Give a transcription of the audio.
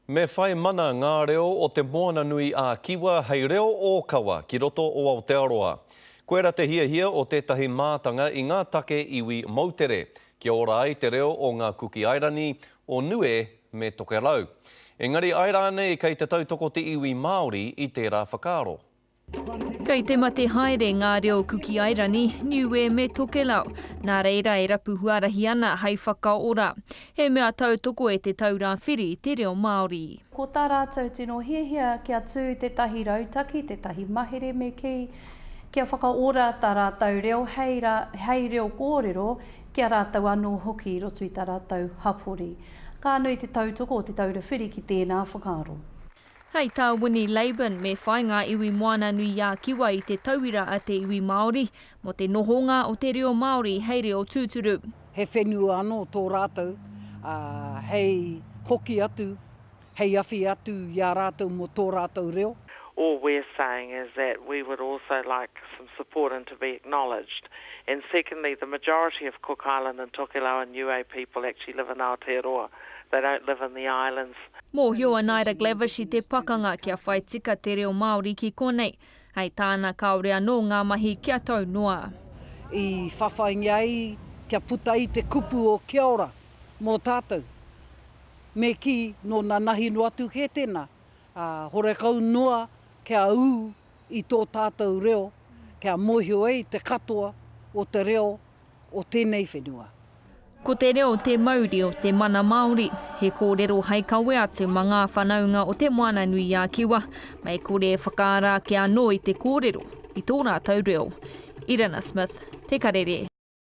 Me whai mana ngā reo o te moana nui a Kiwa hei reo o kawa ki roto o Aotearoa. Koera te hia o tētahi mātanga i ngā take iwi Moutere. Kia ora ai te reo o ngā kuki airani o Nue me Tokerau. Engari airane i kei te tautoko te iwi Māori i tērā whakaaro. Kei te mate haere ngā reo kuki airani, Niue me Tokelau. Nā reira e rapu huarahi ana hei whakaora. He mea tautoko e te taura whiri te reo Māori. Ko tā rātou tino hia kia tū te tahi rautaki, te tahi mahere me ki. Kia whakaora tā rātou reo, hei reo kōrero, kia rātou anō hoki i roto i tā rātou hapori. Ka nui te tautoko o te taura whiri ki tēnā whakaaro. Hei tā Winnie Laban me whai ngā iwi moana nui a Kiwa i te tauira a te iwi Māori, mo te nohonga o te reo Māori hei reo tūturu. He whenua anō tō rātou, hei hoki atu, hei awhi atu i a rātou mo tō rātou reo. All we're saying is that we would also like some support and to be acknowledged. And secondly, the majority of Cook Island and Tokelau and Niue people actually live in Aotearoa. They don't live in the islands. Mōhio a Naira Glavish i te pakanga kia whai tika te reo Māori ki konei. Hei tāna kaore anō ngā mahi kia tau noa. I whawhaingi ai kia puta i te kupu o kia ora mō tātou. Me ki no nā nahi no atu he tēnā. Hore kau noa kia u i tō tātou reo, kia mōhio ei te katoa o te reo o tēnei whenua. Ko te reo te mauri o te mana Māori, he kōrero hei kawe atu ma ngā whanaunga o te moana nui a Kiwa, mai kore whakaara kia anō i te kōrero, i tō rātou reo. Irana Smith, Te Karere.